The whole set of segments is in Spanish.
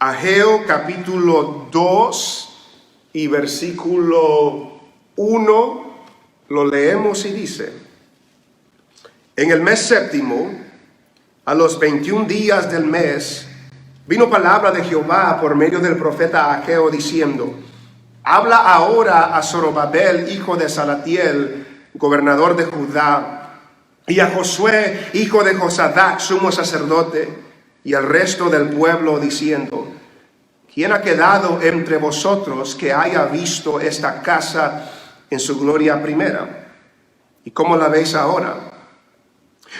Ageo capítulo 2 y versículo 1, lo leemos y dice: en el mes séptimo, a los 21 días del mes, vino palabra de Jehová por medio del profeta Ageo diciendo: habla ahora a Zorobabel, hijo de Salatiel, gobernador de Judá, y a Josué, hijo de Josadac, sumo sacerdote, y al resto del pueblo, diciendo: ¿quién ha quedado entre vosotros que haya visto esta casa en su gloria primera? ¿Y cómo la veis ahora?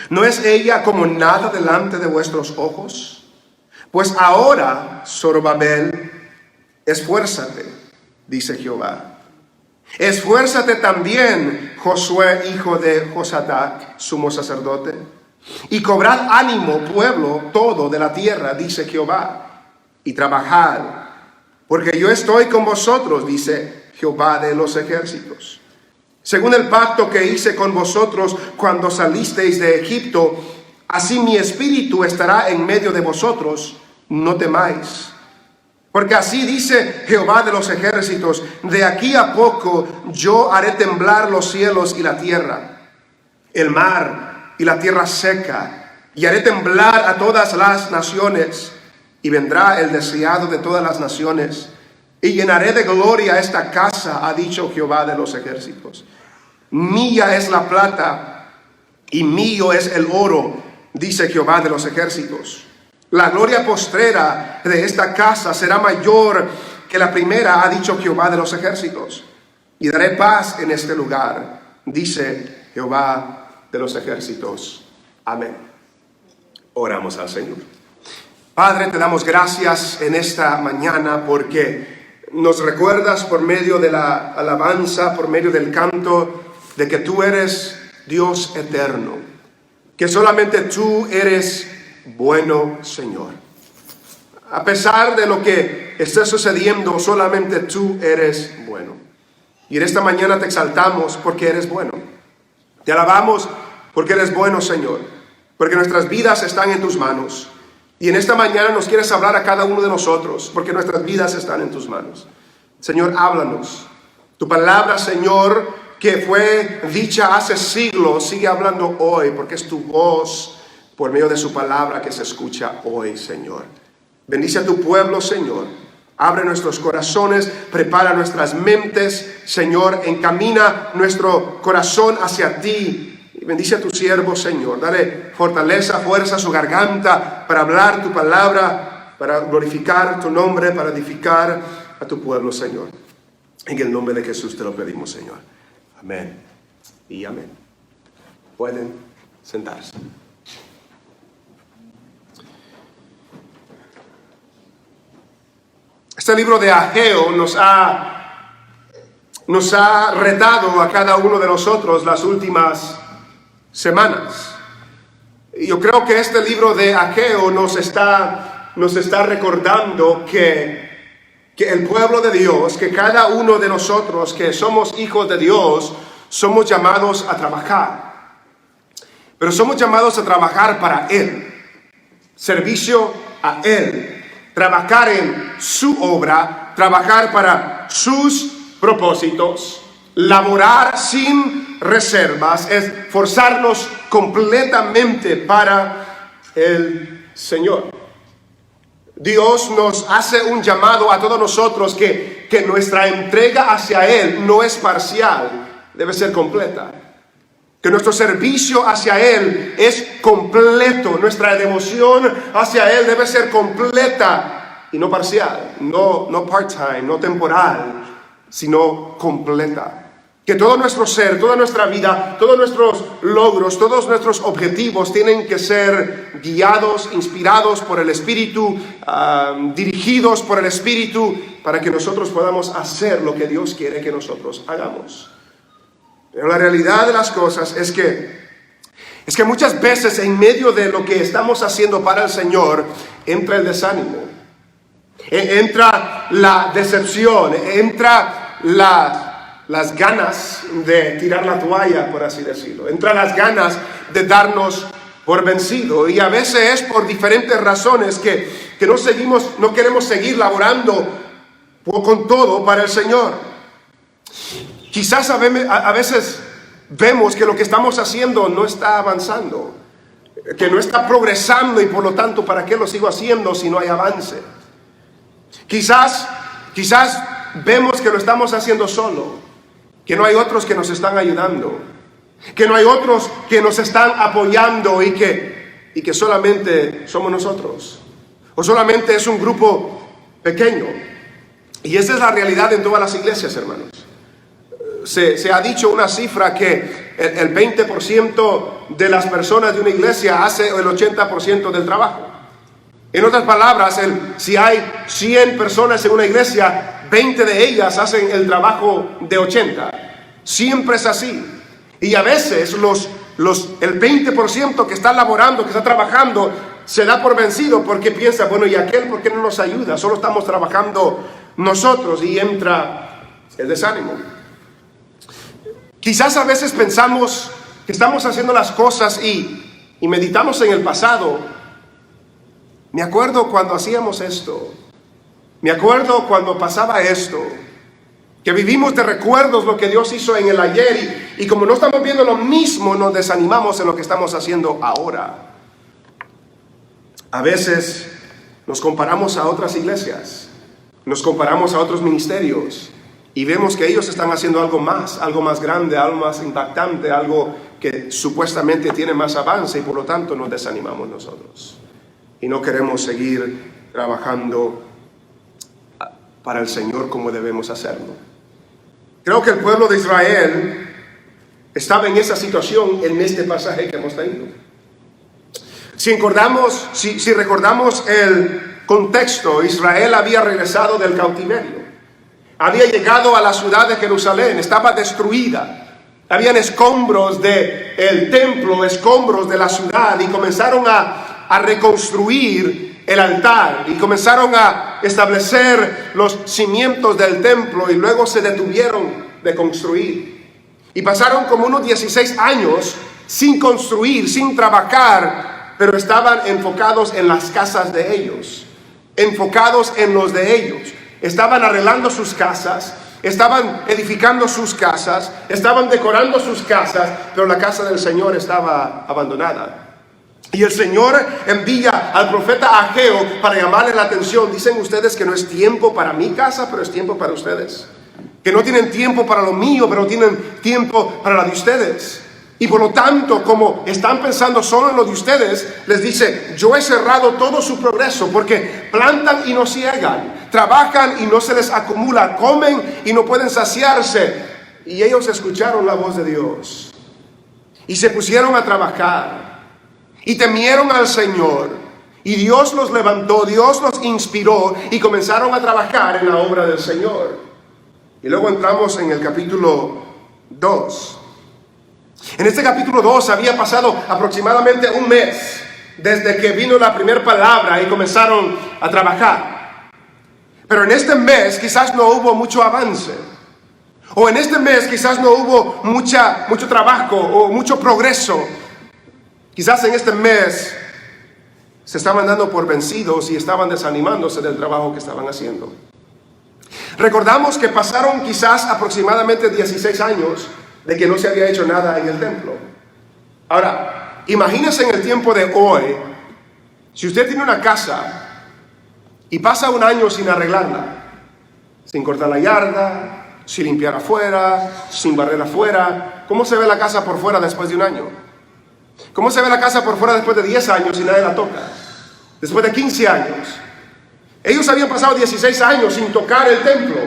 ¿No es ella como nada delante de vuestros ojos? Pues ahora, Zorobabel, esfuérzate, dice Jehová. Esfuérzate también, Josué, hijo de Josadac, sumo sacerdote, y cobrad ánimo, pueblo todo de la tierra, dice Jehová, y trabajad, porque yo estoy con vosotros, dice Jehová de los ejércitos. Según el pacto que hice con vosotros cuando salisteis de Egipto, así mi espíritu estará en medio de vosotros, no temáis. Porque así dice Jehová de los ejércitos: de aquí a poco yo haré temblar los cielos y la tierra, el mar y la tierra seca, y haré temblar a todas las naciones, y vendrá el deseado de todas las naciones, y llenaré de gloria esta casa, ha dicho Jehová de los ejércitos. Mía es la plata y mío es el oro, dice Jehová de los ejércitos. La gloria postrera de esta casa será mayor que la primera, ha dicho Jehová de los ejércitos. Y daré paz en este lugar, dice Jehová de los ejércitos. Amén. Oramos al Señor. Padre, te damos gracias en esta mañana porque nos recuerdas por medio de la alabanza, por medio del canto, de que tú eres Dios eterno, que solamente tú eres bueno, Señor. A pesar de lo que esté sucediendo, solamente tú eres bueno. Y en esta mañana te exaltamos porque eres bueno. Te alabamos porque eres bueno, Señor, porque nuestras vidas están en tus manos. Y en esta mañana nos quieres hablar a cada uno de nosotros, porque nuestras vidas están en tus manos. Señor, háblanos. Tu palabra, Señor, que fue dicha hace siglos, sigue hablando hoy, porque es tu voz por medio de su palabra que se escucha hoy, Señor. Bendice a tu pueblo, Señor. Abre nuestros corazones, prepara nuestras mentes, Señor. Encamina nuestro corazón hacia ti. Y bendice a tu siervo, Señor. Dale fortaleza, fuerza a su garganta para hablar tu palabra, para glorificar tu nombre, para edificar a tu pueblo, Señor. En el nombre de Jesús te lo pedimos, Señor. Amén y amén. Pueden sentarse. Este libro de Ageo nos ha retado a cada uno de nosotros las últimas semanas. Y yo creo que este libro de Ageo nos está recordando que el pueblo de Dios, que cada uno de nosotros que somos hijos de Dios, somos llamados a trabajar. Pero somos llamados a trabajar para Él. Servicio a Él. Trabajar en su obra, trabajar para sus propósitos, laborar sin reservas, esforzarnos completamente para el Señor. Dios nos hace un llamado a todos nosotros que nuestra entrega hacia Él no es parcial, debe ser completa. Que nuestro servicio hacia Él es completo. Nuestra devoción hacia Él debe ser completa y no parcial, no part-time, no temporal, sino completa. Que todo nuestro ser, toda nuestra vida, todos nuestros logros, todos nuestros objetivos tienen que ser guiados, inspirados por el Espíritu, dirigidos por el Espíritu, para que nosotros podamos hacer lo que Dios quiere que nosotros hagamos. Pero la realidad de las cosas es que muchas veces en medio de lo que estamos haciendo para el Señor, entra el desánimo, entra la decepción, entra las ganas de tirar la toalla, por así decirlo, entra las ganas de darnos por vencido. Y a veces es por diferentes razones que que no queremos seguir laborando con todo para el Señor. Quizás a veces vemos que lo que estamos haciendo no está avanzando, que no está progresando, y por lo tanto, ¿para qué lo sigo haciendo si no hay avance? Quizás vemos que lo estamos haciendo solo, que no hay otros que nos están ayudando, que no hay otros que nos están apoyando, y que solamente somos nosotros, o solamente es un grupo pequeño. Y esa es la realidad en todas las iglesias, hermanos. Se ha dicho una cifra que el 20% de las personas de una iglesia hace el 80% del trabajo. En otras palabras, si hay 100 personas en una iglesia, 20 de ellas hacen el trabajo de 80. Siempre es así. Y a veces el 20% que está laborando, que está trabajando, se da por vencido porque piensa, bueno, ¿y aquel por qué no nos ayuda? Solo estamos trabajando nosotros, y entra el desánimo. Quizás a veces pensamos que estamos haciendo las cosas y meditamos en el pasado. Me acuerdo cuando hacíamos esto. Me acuerdo cuando pasaba esto. Que vivimos de recuerdos lo que Dios hizo en el ayer, y como no estamos viendo lo mismo, nos desanimamos en lo que estamos haciendo ahora. A veces nos comparamos a otras iglesias, nos comparamos a otros ministerios, y vemos que ellos están haciendo algo más grande, algo más impactante, algo que supuestamente tiene más avance, y por lo tanto nos desanimamos nosotros. Y no queremos seguir trabajando para el Señor como debemos hacerlo. Creo que el pueblo de Israel estaba en esa situación en este pasaje que hemos tenido. Si recordamos el contexto, Israel había regresado del cautiverio. Había llegado a la ciudad de Jerusalén, estaba destruida. Habían escombros del templo, escombros de la ciudad, y comenzaron a reconstruir el altar, y comenzaron a establecer los cimientos del templo, y luego se detuvieron de construir. Y pasaron como unos 16 años sin construir, sin trabajar, pero estaban enfocados en las casas de ellos, enfocados en los de ellos. Estaban arreglando sus casas, estaban edificando sus casas, estaban decorando sus casas, pero la casa del Señor estaba abandonada. Y el Señor envía al profeta Ageo para llamarle la atención. Dicen ustedes que no es tiempo para mi casa, pero es tiempo para ustedes. Que no tienen tiempo para lo mío, pero tienen tiempo para la de ustedes. Y por lo tanto, como están pensando solo en lo de ustedes, les dice, yo he cerrado todo su progreso, porque plantan y no ciegan, trabajan y no se les acumula, comen y no pueden saciarse. Y ellos escucharon la voz de Dios y se pusieron a trabajar y temieron al Señor, y Dios los levantó, Dios los inspiró, y comenzaron a trabajar en la obra del Señor. Y luego entramos en el capítulo 2. En este capítulo 2 había pasado aproximadamente un mes desde que vino la primera palabra y comenzaron a trabajar. Pero en este mes quizás no hubo mucho avance, o en este mes quizás no hubo mucho trabajo o mucho progreso. Quizás en este mes se estaban dando por vencidos y estaban desanimándose del trabajo que estaban haciendo. Recordamos que pasaron quizás aproximadamente 16 años de que no se había hecho nada en el templo. Ahora, imagínense en el tiempo de hoy, si usted tiene una casa y pasa un año sin arreglarla, sin cortar la yarda, sin limpiar afuera, sin barrer afuera, ¿cómo se ve la casa por fuera después de un año? ¿Cómo se ve la casa por fuera después de 10 años y nadie la toca? Después de 15 años. Ellos habían pasado 16 años sin tocar el templo.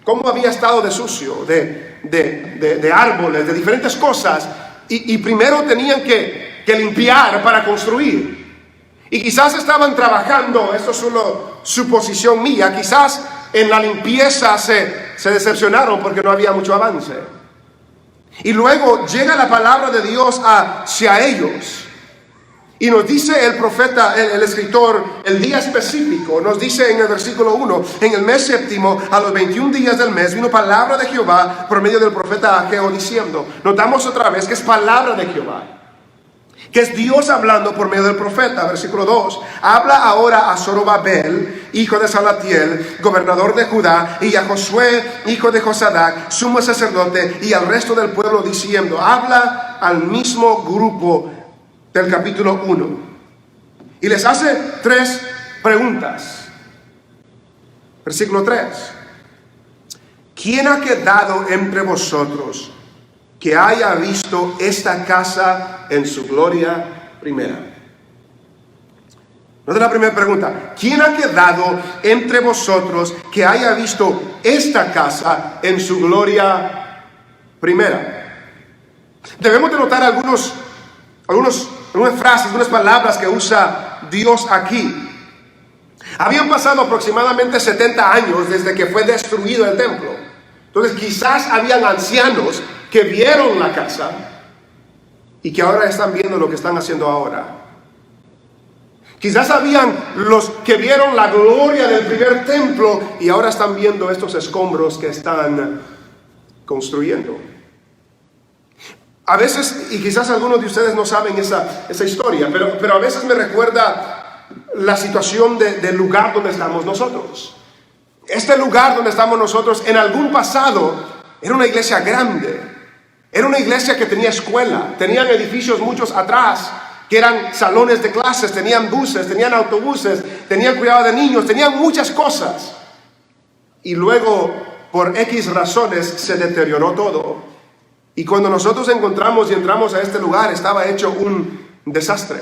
¿Cómo había estado de sucio, de árboles, de diferentes cosas? Y primero tenían que limpiar para construir. Y quizás estaban trabajando, esto es solo suposición mía, quizás en la limpieza se decepcionaron porque no había mucho avance. Y luego llega la palabra de Dios hacia ellos. Y nos dice el profeta, el escritor, el día específico. Nos dice en el versículo 1, en el mes séptimo, a los 21 días del mes, vino palabra de Jehová por medio del profeta Ageo diciendo. Notamos otra vez que es palabra de Jehová. que es Dios hablando por medio del profeta. Versículo 2, habla ahora a Zorobabel, hijo de Salatiel, gobernador de Judá, y a Josué, hijo de Josadac, sumo sacerdote, y al resto del pueblo, diciendo, habla al mismo grupo del capítulo 1. Y les hace 3 preguntas. Versículo 3. ¿Quién ha quedado entre vosotros que haya visto esta casa en su gloria primera? Nota la primera pregunta. ¿Quién ha quedado entre vosotros que haya visto esta casa en su gloria primera? Debemos de notar algunas frases, algunas palabras que usa Dios aquí. Habían pasado aproximadamente 70 años desde que fue destruido el templo. Entonces quizás habían ancianos que vieron la casa y que ahora están viendo lo que están haciendo ahora. Quizás habían los que vieron la gloria del primer templo y ahora están viendo estos escombros que están construyendo. A veces, y quizás algunos de ustedes no saben esa historia, pero a veces me recuerda la situación del lugar donde estamos nosotros. Este lugar donde estamos nosotros en algún pasado era una iglesia grande, era una iglesia que tenía escuela, tenían edificios muchos atrás que eran salones de clases, tenían buses, tenían autobuses, tenían cuidado de niños, tenían muchas cosas. Y luego, por X razones, se deterioró todo. Y cuando nosotros encontramos y entramos a este lugar, estaba hecho un desastre.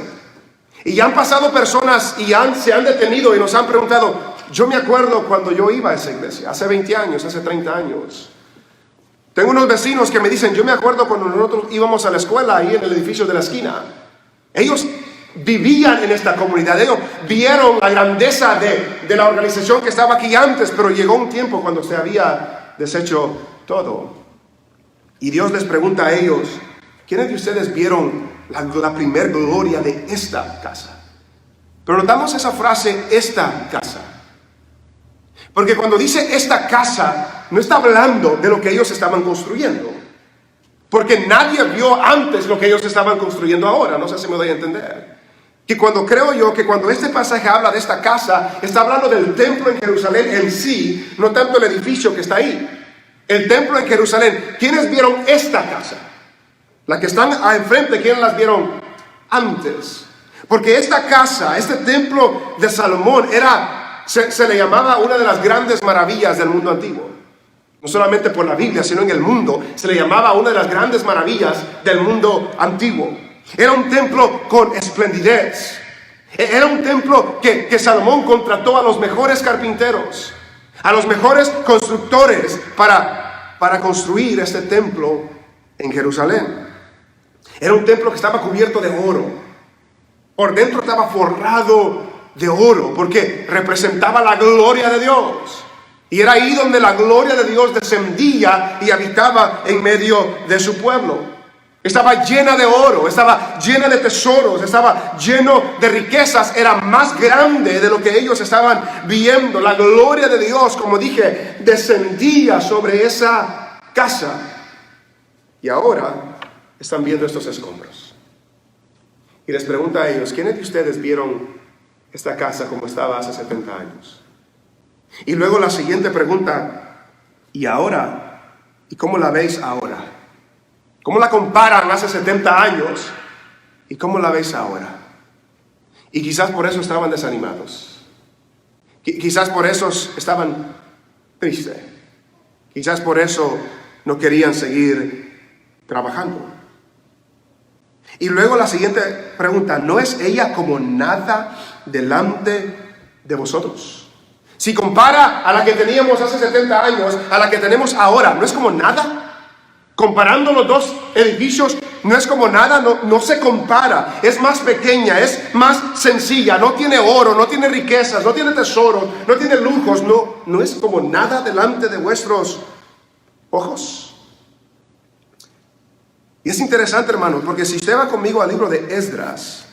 Y ya han pasado personas y se han detenido y nos han preguntado, yo me acuerdo cuando yo iba a esa iglesia, hace 20 años, hace 30 años. Tengo unos vecinos que me dicen, yo me acuerdo cuando nosotros íbamos a la escuela ahí en el edificio de la esquina. Ellos vivían en esta comunidad, ellos vieron la grandeza de la organización que estaba aquí antes, pero llegó un tiempo cuando se había deshecho todo. Y Dios les pregunta a ellos, ¿quiénes de ustedes vieron la primer gloria de esta casa? Pero notamos esa frase, esta casa. Porque cuando dice esta casa, no está hablando de lo que ellos estaban construyendo. Porque nadie vio antes lo que ellos estaban construyendo ahora. No sé si me doy a entender. Que creo yo que cuando este pasaje habla de esta casa, está hablando del templo en Jerusalén en sí, no tanto el edificio que está ahí. El templo en Jerusalén. ¿Quiénes vieron esta casa? La que están enfrente, ¿quiénes las vieron antes? Porque esta casa, este templo de Salomón, se le llamaba una de las grandes maravillas del mundo antiguo. No solamente por la Biblia, sino en el mundo. Se le llamaba una de las grandes maravillas del mundo antiguo. Era un templo con esplendidez. Era un templo que Salomón contrató a los mejores carpinteros, a los mejores constructores para construir este templo en Jerusalén. Era un templo que estaba cubierto de oro. Por dentro estaba forrado de oro, porque representaba la gloria de Dios. Y era ahí donde la gloria de Dios descendía y habitaba en medio de su pueblo. Estaba llena de oro, estaba llena de tesoros, estaba lleno de riquezas. Era más grande de lo que ellos estaban viendo. La gloria de Dios, como dije, descendía sobre esa casa. Y ahora están viendo estos escombros. Y les pregunta a ellos, ¿quiénes de ustedes vieron esta casa como estaba hace 70 años? Y luego la siguiente pregunta, ¿y ahora? ¿Y cómo la veis ahora? ¿Cómo la comparan hace 70 años? ¿Y cómo la veis ahora? Y quizás por eso estaban desanimados. Quizás por eso estaban tristes. Quizás por eso no querían seguir trabajando. Y luego la siguiente pregunta, ¿no es ella como nada delante de vosotros? Si compara a la que teníamos hace 70 años, a la que tenemos ahora, ¿no es como nada? Comparando los dos edificios, no es como nada, no se compara. Es más pequeña, es más sencilla, no tiene oro, no tiene riquezas, no tiene tesoros, no tiene lujos, no es como nada delante de vuestros ojos. Y es interesante, hermanos, porque si usted va conmigo al libro de Esdras,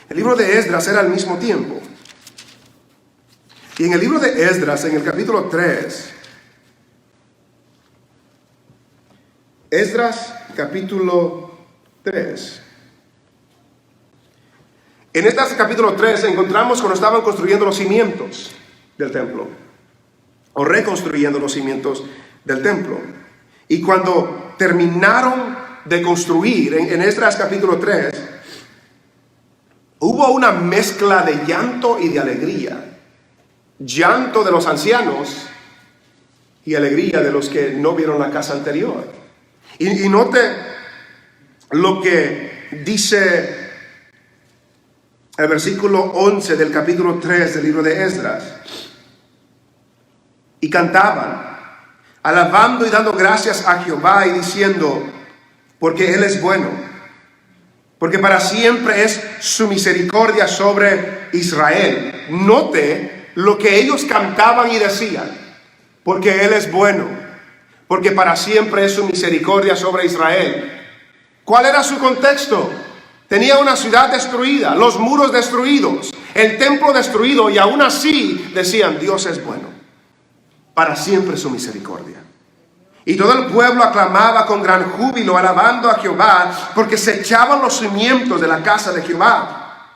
el libro de Esdras era al mismo tiempo. Y en el libro de Esdras, en el capítulo 3, Esdras capítulo 3. En este capítulo 3 encontramos cuando estaban construyendo los cimientos del templo, o reconstruyendo los cimientos del templo. Y cuando terminaron de construir, en Esdras capítulo 3, hubo una mezcla de llanto y de alegría. Llanto de los ancianos y alegría de los que no vieron la casa anterior. Y note lo que dice el versículo 11 del capítulo 3 del libro de Esdras. Y cantaban, alabando y dando gracias a Jehová y diciendo, porque Él es bueno, porque para siempre es su misericordia sobre Israel. Note lo que ellos cantaban y decían, porque Él es bueno, porque para siempre es su misericordia sobre Israel. ¿Cuál era su contexto? Tenía una ciudad destruida, los muros destruidos, el templo destruido, y aún así decían, Dios es bueno, para siempre su misericordia. Y todo el pueblo aclamaba con gran júbilo, alabando a Jehová, porque se echaban los cimientos de la casa de Jehová.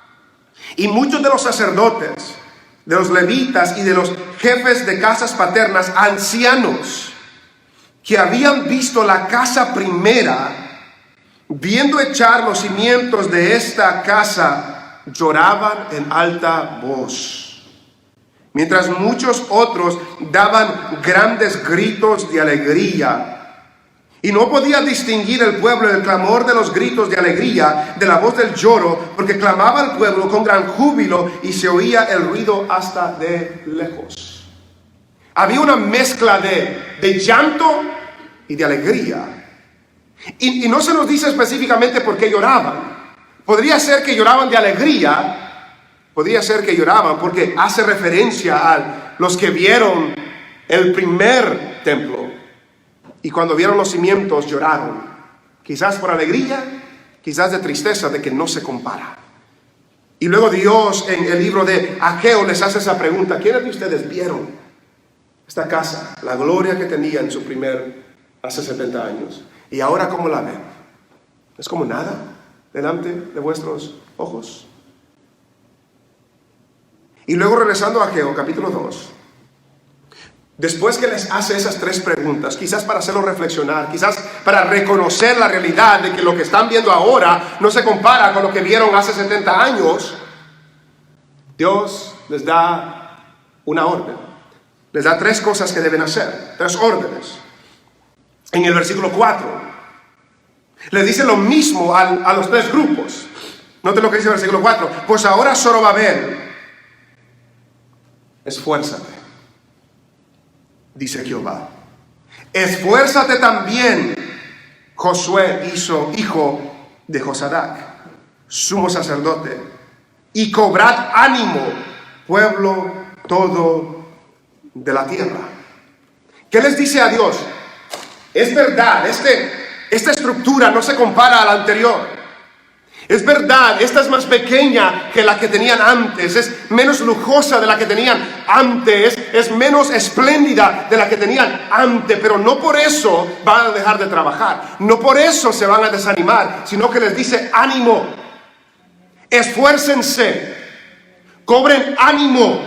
Y muchos de los sacerdotes, de los levitas y de los jefes de casas paternas, ancianos, que habían visto la casa primera, viendo echar los cimientos de esta casa, lloraban en alta voz, mientras muchos otros daban grandes gritos de alegría. Y no podía distinguir el pueblo el clamor de los gritos de alegría de la voz del lloro, porque clamaba el pueblo con gran júbilo y se oía el ruido hasta de lejos. Había una mezcla de llanto y de alegría. Y no se nos dice específicamente por qué lloraban. Podría ser que lloraban de alegría, podría ser que lloraban porque hace referencia a los que vieron el primer templo y cuando vieron los cimientos lloraron. Quizás por alegría, quizás de tristeza de que no se compara. Y luego Dios en el libro de Ageo les hace esa pregunta: ¿quiénes de ustedes vieron esta casa, la gloria que tenía en su hace 70 años? ¿Y ahora cómo la ven? ¿Es como nada delante de vuestros ojos? Y luego regresando a Ageo capítulo 2, después que les hace esas 3 preguntas, quizás para hacerlo reflexionar, quizás para reconocer la realidad de que lo que están viendo ahora no se compara con lo que vieron hace 70 años, Dios les da una orden. Les da 3 cosas que deben hacer, 3 órdenes. En el versículo 4, les dice lo mismo a los 3 grupos. Noten lo que dice el versículo 4. Pues ahora, Zorobabel, esfuérzate, dice Jehová. Esfuérzate también, Josué, hijo de Josadac, sumo sacerdote, y cobrad ánimo, pueblo todo de la tierra. ¿Qué les dice a Dios? Es verdad, esta estructura no se compara a la anterior. Es verdad, esta es más pequeña que la que tenían antes, es menos lujosa de la que tenían antes, es menos espléndida de la que tenían antes, pero no por eso van a dejar de trabajar, no por eso se van a desanimar, sino que les dice ánimo, esfuércense, cobren ánimo.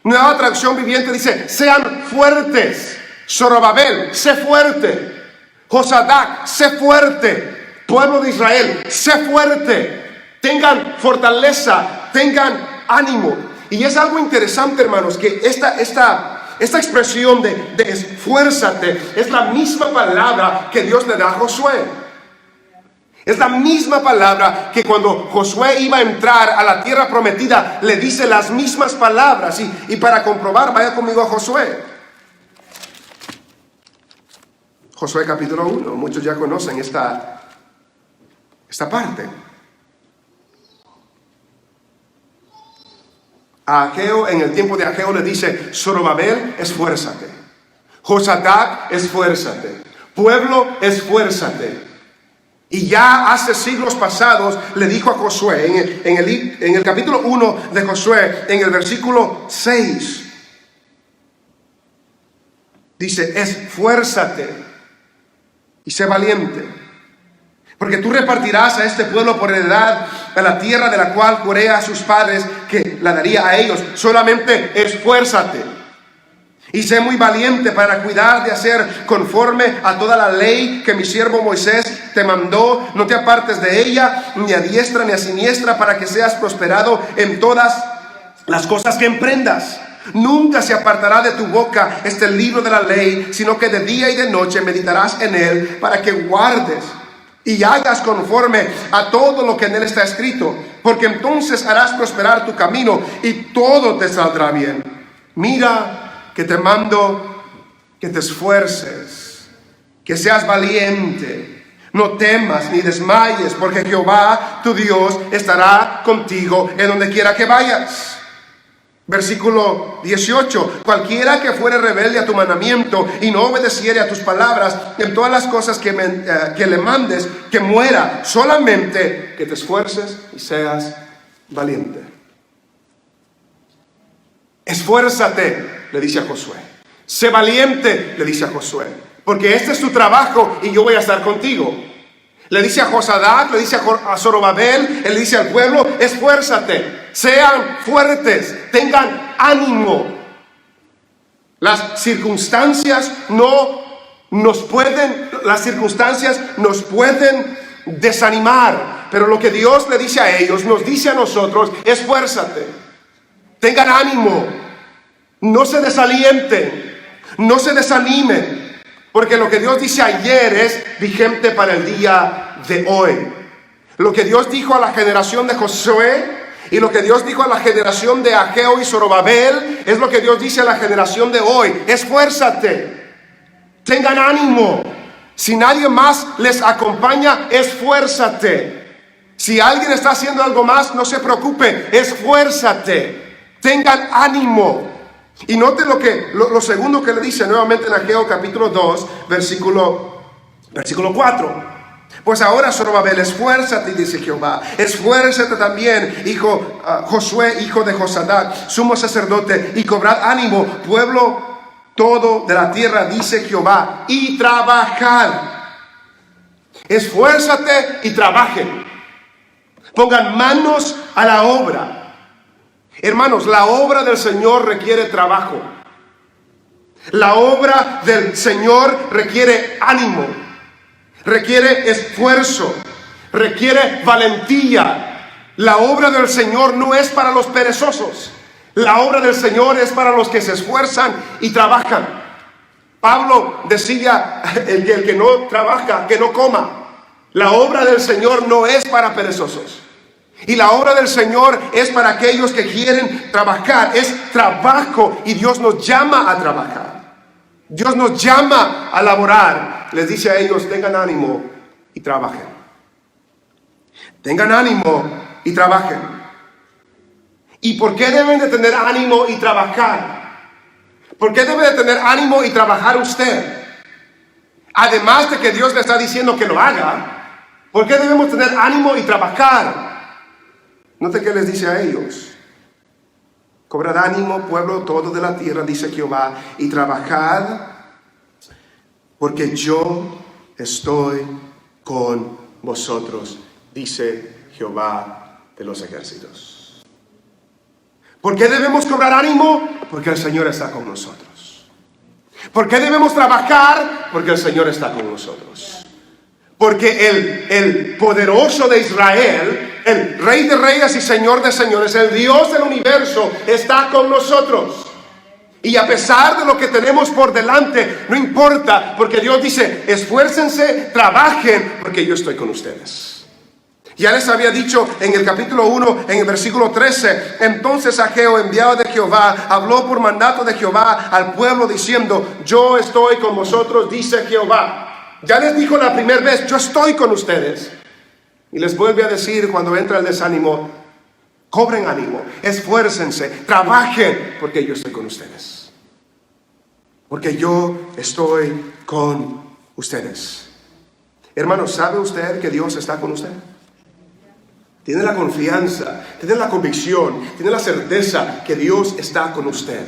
Nueva Traducción Viviente dice, sean fuertes. Zorobabel, sé fuerte. Josadac, sé fuerte. Pueblo de Israel, sé fuerte. Tengan fortaleza, tengan ánimo. Y es algo interesante, hermanos, que esta expresión de esfuérzate es la misma palabra que Dios le da a Josué. Es la misma palabra que cuando Josué iba a entrar a la tierra prometida, le dice las mismas palabras. Y para comprobar, vaya conmigo a Josué. Josué capítulo 1, muchos ya conocen esta parte. A Ageo, en el tiempo de Ageo le dice, Zorobabel, esfuérzate. Josadac, esfuérzate. Pueblo, esfuérzate. Y ya hace siglos pasados le dijo a Josué, en el capítulo 1 de Josué, en el versículo 6, dice, esfuérzate y sé valiente. Porque tú repartirás a este pueblo por heredad a la tierra de la cual juré a sus padres que la daría a ellos. Solamente esfuérzate y sé muy valiente para cuidar de hacer conforme a toda la ley que mi siervo Moisés te mandó. No te apartes de ella, ni a diestra ni a siniestra, para que seas prosperado en todas las cosas que emprendas. Nunca se apartará de tu boca este libro de la ley, sino que de día y de noche meditarás en él, para que guardes y hagas conforme a todo lo que en él está escrito, porque entonces harás prosperar tu camino y todo te saldrá bien. Mira que te mando que te esfuerces, que seas valiente. No temas ni desmayes, porque Jehová tu Dios estará contigo en donde quiera que vayas. Versículo 18: cualquiera que fuere rebelde a tu mandamiento y no obedeciere a tus palabras en todas las cosas que le mandes, que muera. Solamente que te esfuerces y seas valiente. Esfuérzate, le dice a Josué. Sé valiente, le dice a Josué, porque este es tu trabajo y yo voy a estar contigo. Le dice a Josadac, le dice a Zorobabel, él le dice al pueblo: esfuérzate, sean fuertes, tengan ánimo. Las circunstancias nos pueden desanimar, pero lo que Dios le dice a ellos, nos dice a nosotros: esfuérzate, tengan ánimo, no se desalienten, no se desanimen. Porque lo que Dios dice ayer es vigente para el día de hoy. Lo que Dios dijo a la generación de Josué y lo que Dios dijo a la generación de Ageo y Zorobabel es lo que Dios dice a la generación de hoy. Esfuérzate, tengan ánimo. Si nadie más les acompaña, esfuérzate. Si alguien está haciendo algo más, no se preocupe, esfuérzate, tengan ánimo. Y note lo segundo que le dice nuevamente en Ageo capítulo 2, versículo 4. Pues ahora, Zorobabel, esfuérzate, dice Jehová. Esfuérzate también, Josué, hijo de Josadac, sumo sacerdote, y cobrad ánimo, pueblo todo de la tierra, dice Jehová, y trabajad. Esfuérzate y trabajen. Pongan manos a la obra. Hermanos, la obra del Señor requiere trabajo. La obra del Señor requiere ánimo, requiere esfuerzo, requiere valentía. La obra del Señor no es para los perezosos. La obra del Señor es para los que se esfuerzan y trabajan. Pablo decía: el que no trabaja, que no coma. La obra del Señor no es para perezosos. Y la obra del Señor es para aquellos que quieren trabajar. Es trabajo y Dios nos llama a trabajar. Dios nos llama a laborar. Les dice a ellos: tengan ánimo y trabajen. Tengan ánimo y trabajen. ¿Y por qué deben de tener ánimo y trabajar? ¿Por qué debe de tener ánimo y trabajar usted? Además de que Dios le está diciendo que lo haga, ¿por qué debemos tener ánimo y trabajar? Note que les dice a ellos: cobrad ánimo, pueblo todo de la tierra, dice Jehová, y trabajad, porque yo estoy con vosotros, dice Jehová de los ejércitos. ¿Por qué debemos cobrar ánimo? Porque el Señor está con nosotros. ¿Por qué debemos trabajar? Porque el Señor está con nosotros. Porque el poderoso de Israel, el Rey de Reyes y Señor de Señores, el Dios del universo, está con nosotros. Y a pesar de lo que tenemos por delante, no importa, porque Dios dice: esfuércense, trabajen, porque yo estoy con ustedes. Ya les había dicho en el capítulo 1, en el versículo 13, entonces Ageo, enviado de Jehová, habló por mandato de Jehová al pueblo diciendo: yo estoy con vosotros, dice Jehová. Ya les dijo la primera vez: yo estoy con ustedes. Y les vuelve a decir cuando entra el desánimo: cobren ánimo, esfuércense, trabajen, porque yo estoy con ustedes. Porque yo estoy con ustedes. Hermanos, ¿sabe usted que Dios está con usted? Tiene la confianza, tiene la convicción, tiene la certeza que Dios está con usted.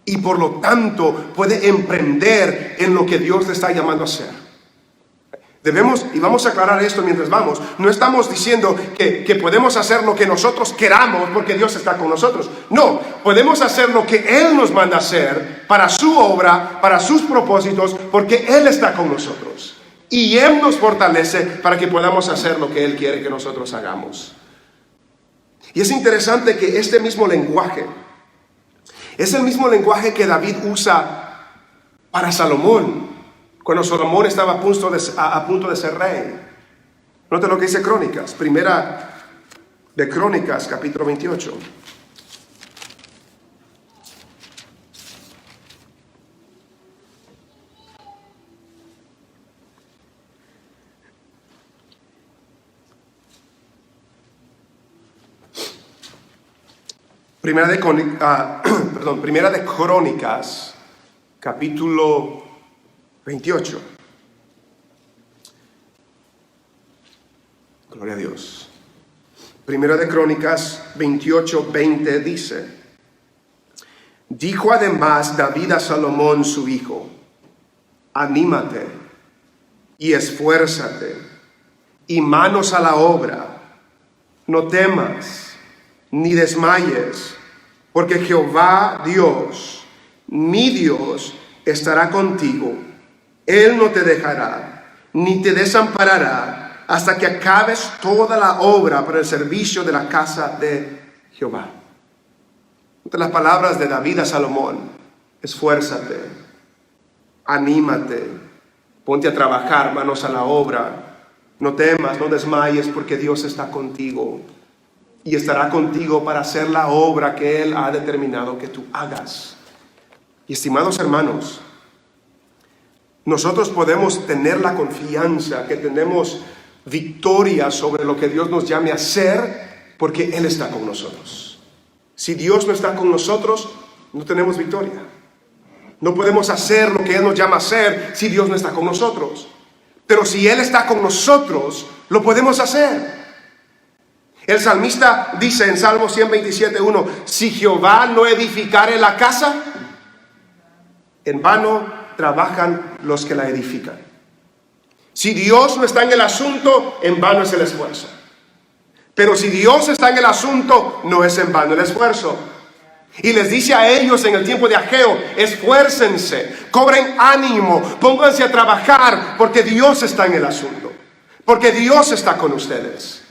Y por lo tanto puede emprender en lo que Dios le está llamando a hacer. Debemos, y vamos a aclarar esto mientras vamos, no estamos diciendo que podemos hacer lo que nosotros queramos porque Dios está con nosotros. No, podemos hacer lo que Él nos manda hacer para su obra, para sus propósitos, porque Él está con nosotros. Y Él nos fortalece para que podamos hacer lo que Él quiere que nosotros hagamos. Y es interesante que este mismo lenguaje es el mismo lenguaje que David usa para Salomón, cuando Salomón estaba a punto de ser rey. Nota lo que dice Crónicas, primera de Crónicas, capítulo 28. Primera de Crónicas, capítulo 28. Gloria a Dios. Primera de Crónicas 28:20 dice: dijo además David a Salomón su hijo: anímate y esfuérzate y manos a la obra, no temas ni desmayes, porque Jehová Dios, mi Dios, estará contigo. Él no te dejará, ni te desamparará, hasta que acabes toda la obra para el servicio de la casa de Jehová. Entre las palabras de David a Salomón: esfuérzate, anímate, ponte a trabajar, manos a la obra, no temas, no desmayes, porque Dios está contigo. Y estará contigo para hacer la obra que Él ha determinado que tú hagas. Y estimados hermanos, nosotros podemos tener la confianza que tenemos victoria sobre lo que Dios nos llame a hacer, porque Él está con nosotros. Si Dios no está con nosotros, no tenemos victoria. No podemos hacer lo que Él nos llama a hacer si Dios no está con nosotros. Pero si Él está con nosotros, lo podemos hacer. El salmista dice en Salmo 127:1: si Jehová no edificare la casa, en vano trabajan los que la edifican. Si Dios no está en el asunto, en vano es el esfuerzo. Pero si Dios está en el asunto, no es en vano el esfuerzo. Y les dice a ellos en el tiempo de Ageo: esfuércense, cobren ánimo, pónganse a trabajar, porque Dios está en el asunto, porque Dios está con ustedes.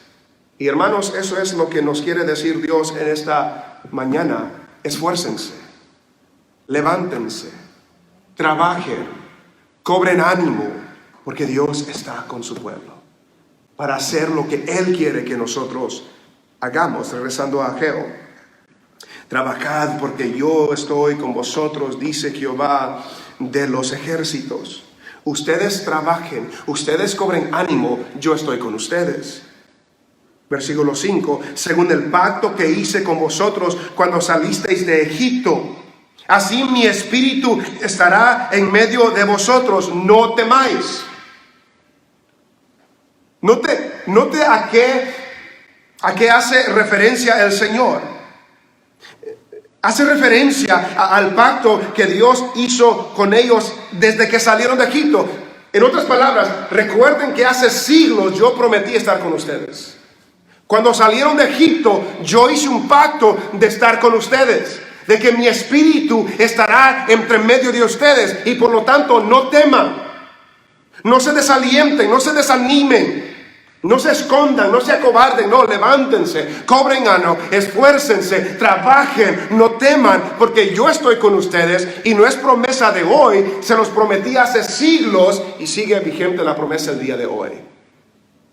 Y hermanos, eso es lo que nos quiere decir Dios en esta mañana: esfuércense, levántense, trabajen, cobren ánimo, porque Dios está con su pueblo para hacer lo que Él quiere que nosotros hagamos. Regresando a Ageo: trabajad, porque yo estoy con vosotros, dice Jehová de los ejércitos. Ustedes trabajen, ustedes cobren ánimo, yo estoy con ustedes. Versículo 5: según el pacto que hice con vosotros cuando salisteis de Egipto, así mi espíritu estará en medio de vosotros, no temáis. Note a qué hace referencia el Señor. Hace referencia al pacto que Dios hizo con ellos desde que salieron de Egipto. En otras palabras, recuerden que hace siglos yo prometí estar con ustedes. Cuando salieron de Egipto, yo hice un pacto de estar con ustedes, de que mi espíritu estará entre medio de ustedes, y por lo tanto no teman, no se desalienten, no se desanimen, no se escondan, no se acobarden, no, levántense, cobren ánimo, esfuércense, trabajen, no teman, porque yo estoy con ustedes. Y no es promesa de hoy, se los prometí hace siglos y sigue vigente la promesa el día de hoy.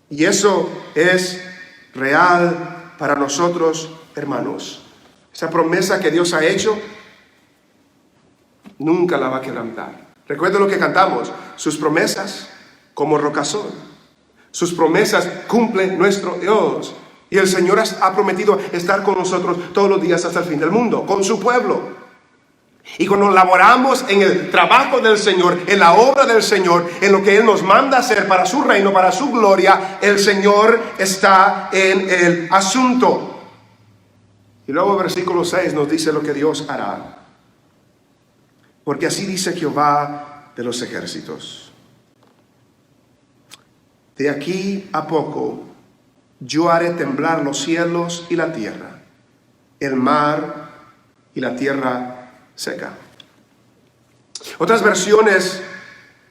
Y eso es real para nosotros, hermanos. Esa promesa que Dios ha hecho, nunca la va a quebrantar. Recuerden lo que cantamos: sus promesas como roca son. Sus promesas cumple nuestro Dios. Y el Señor ha prometido estar con nosotros todos los días hasta el fin del mundo, con su pueblo. Y cuando laboramos en el trabajo del Señor, en la obra del Señor, en lo que Él nos manda hacer para su reino, para su gloria, el Señor está en el asunto. Y luego el versículo 6 nos dice lo que Dios hará. Porque así dice Jehová de los ejércitos: de aquí a poco yo haré temblar los cielos y la tierra, el mar y la tierra seca. Otras versiones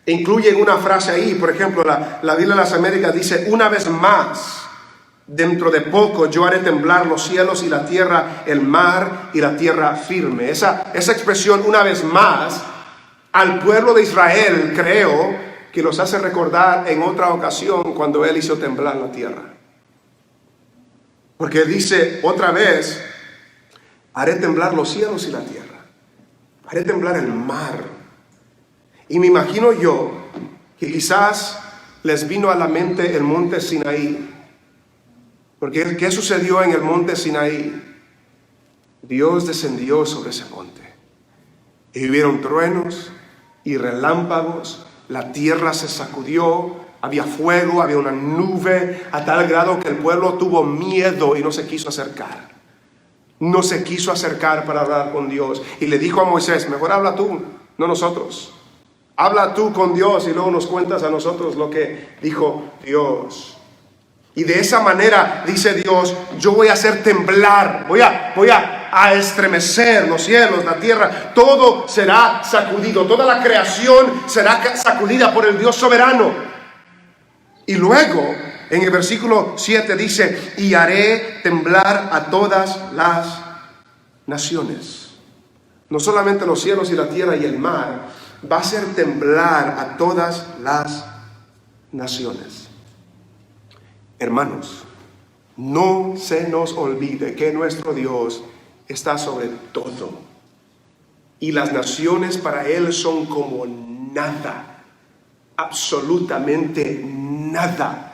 incluyen una frase ahí, por ejemplo, la Biblia de las Américas dice, una vez más, dentro de poco yo haré temblar los cielos y la tierra, el mar y la tierra firme. Esa expresión, una vez más, al pueblo de Israel, creo que los hace recordar en otra ocasión cuando Él hizo temblar la tierra. Porque dice otra vez, haré temblar los cielos y la tierra, haré temblar el mar. Y me imagino yo que quizás les vino a la mente el monte Sinaí. Porque ¿qué sucedió en el monte Sinaí? Dios descendió sobre ese monte. Y hubieron truenos y relámpagos, la tierra se sacudió, había fuego, había una nube, a tal grado que el pueblo tuvo miedo y no se quiso acercar. No se quiso acercar para hablar con Dios. Y le dijo a Moisés, mejor habla tú, no nosotros. Habla tú con Dios y luego nos cuentas a nosotros lo que dijo Dios. Y de esa manera dice Dios, yo voy a hacer temblar, voy a estremecer los cielos, la tierra, todo será sacudido, toda la creación será sacudida por el Dios soberano. Y luego en el versículo 7 dice, y haré temblar a todas las naciones. No solamente los cielos y la tierra y el mar, va a hacer temblar a todas las naciones. Hermanos, no se nos olvide que nuestro Dios está sobre todo. Y las naciones para Él son como nada. Absolutamente nada.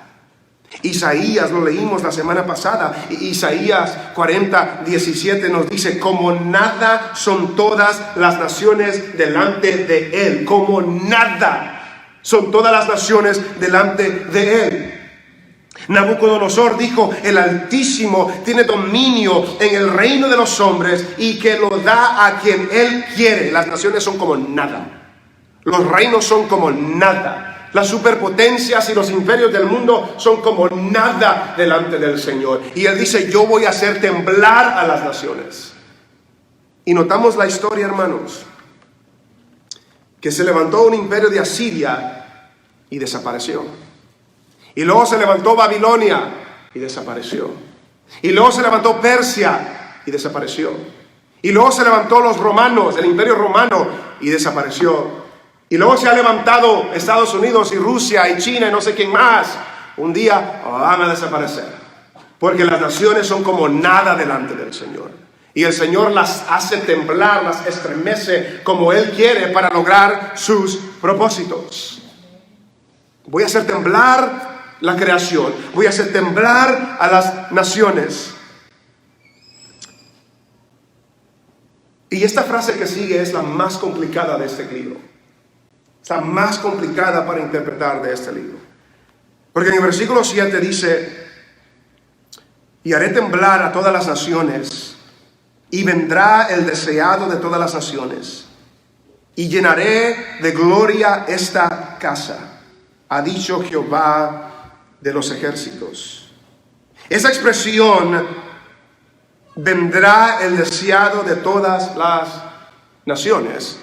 Isaías, lo leímos la semana pasada, Isaías 40:17 nos dice, como nada son todas las naciones delante de Él, como nada son todas las naciones delante de Él. Nabucodonosor dijo, el Altísimo tiene dominio en el reino de los hombres y que lo da a quien Él quiere. Las naciones son como nada, los reinos son como nada. Las superpotencias y los imperios del mundo son como nada delante del Señor. Y Él dice, yo voy a hacer temblar a las naciones. Y notamos la historia, hermanos, que se levantó un imperio de Asiria y desapareció. Y luego se levantó Babilonia y desapareció. Y luego se levantó Persia y desapareció. Y luego se levantó los romanos, el imperio romano, y desapareció. Y luego se ha levantado Estados Unidos y Rusia y China y no sé quién más. Un día van a desaparecer. Porque las naciones son como nada delante del Señor. Y el Señor las hace temblar, las estremece como Él quiere para lograr sus propósitos. Voy a hacer temblar la creación. Voy a hacer temblar a las naciones. Y esta frase que sigue es la más complicada de este libro. Es la más complicada para interpretar de este libro. Porque en el versículo 7 dice, y haré temblar a todas las naciones, y vendrá el deseado de todas las naciones, y llenaré de gloria esta casa, ha dicho Jehová de los ejércitos. Esa expresión, vendrá el deseado de todas las naciones,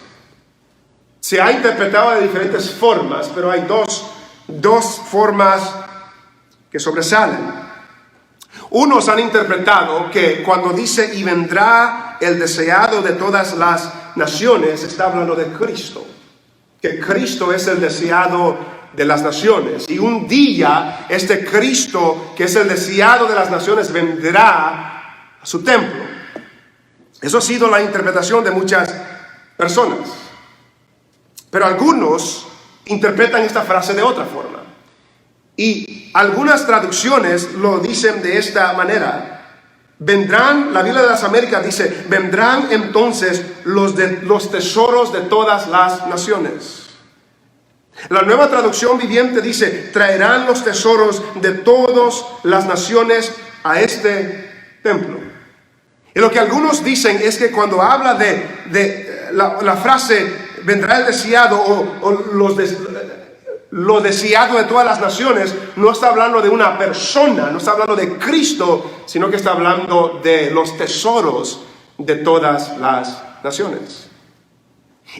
se ha interpretado de diferentes formas, pero hay dos formas que sobresalen. Unos han interpretado que cuando dice y vendrá el deseado de todas las naciones, está hablando de Cristo. Que Cristo es el deseado de las naciones. Y un día este Cristo, que es el deseado de las naciones, vendrá a su templo. Eso ha sido la interpretación de muchas personas. Pero algunos interpretan esta frase de otra forma. Y algunas traducciones lo dicen de esta manera. Vendrán, la Biblia de las Américas dice, vendrán entonces los tesoros de todas las naciones. La Nueva Traducción Viviente dice, traerán los tesoros de todas las naciones a este templo. Y lo que algunos dicen es que cuando habla de la frase vendrá el deseado lo deseado de todas las naciones, no está hablando de una persona, no está hablando de Cristo, sino que está hablando de los tesoros de todas las naciones.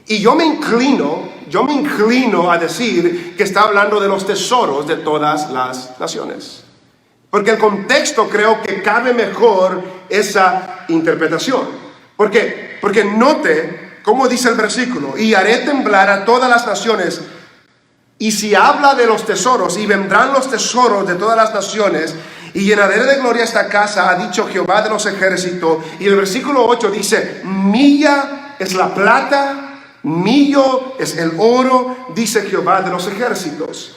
Y yo me inclino a decir que está hablando de los tesoros de todas las naciones. Porque el contexto creo que cabe mejor esa interpretación. ¿Por qué? Porque note cómo dice el versículo: y haré temblar a todas las naciones. Y si habla de los tesoros, y vendrán los tesoros de todas las naciones, y llenaré de gloria esta casa, ha dicho Jehová de los ejércitos. Y el versículo 8 dice: milla es la plata, millo es el oro, dice Jehová de los ejércitos.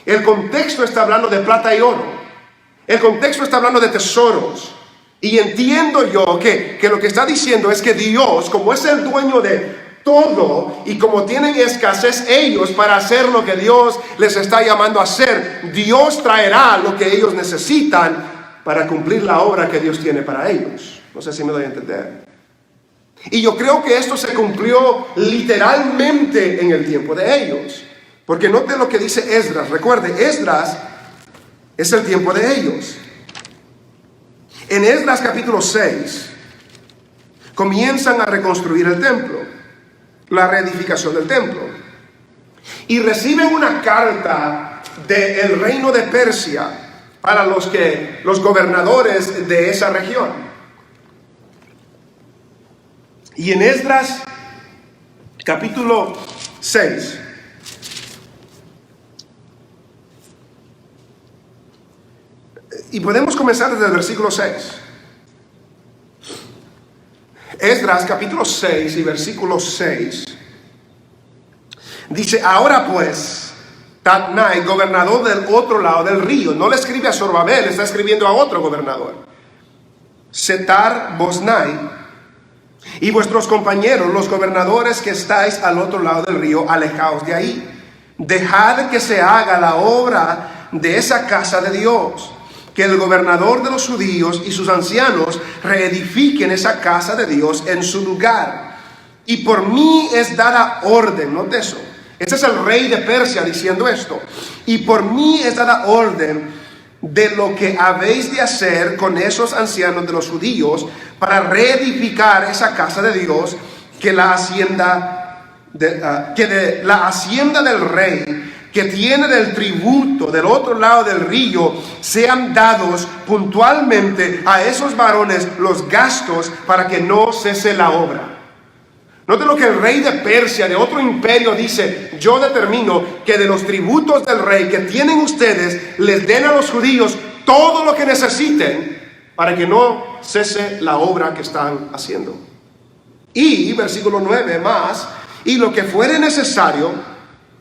El contexto está hablando de plata y oro. El contexto está hablando de tesoros. Y entiendo yo que lo que está diciendo es que Dios, como es el dueño de todo, y como tienen escasez ellos para hacer lo que Dios les está llamando a hacer, Dios traerá lo que ellos necesitan para cumplir la obra que Dios tiene para ellos. No sé si me doy a entender. Y yo creo que esto se cumplió literalmente en el tiempo de ellos. Porque note lo que dice Esdras. Recuerde, Esdras es el tiempo de ellos. En Esdras capítulo 6 comienzan a reconstruir el templo, la reedificación del templo, y reciben una carta del reino de Persia para los gobernadores de esa región. Y en Esdras capítulo 6 y podemos comenzar desde el versículo 6. Esdras capítulo 6 y versículo 6 dice: ahora pues, Tatnai, gobernador del otro lado del río, no le escribe a Zorobabel, está escribiendo a otro gobernador, Setar Boznai, y vuestros compañeros, los gobernadores que estáis al otro lado del río, alejaos de ahí, dejad que se haga la obra de esa casa de Dios, que el gobernador de los judíos y sus ancianos reedifiquen esa casa de Dios en su lugar. Y por mí es dada orden, note eso. Este es el rey de Persia diciendo esto. Y por mí es dada orden de lo que habéis de hacer con esos ancianos de los judíos para reedificar esa casa de Dios, que la hacienda de la hacienda del rey, que tiene del tributo del otro lado del río, sean dados puntualmente a esos varones los gastos para que no cese la obra. Note lo que el rey de Persia, de otro imperio, dice: yo determino que de los tributos del rey que tienen ustedes, les den a los judíos todo lo que necesiten para que no cese la obra que están haciendo. Y, versículo 9 más, y lo que fuere necesario,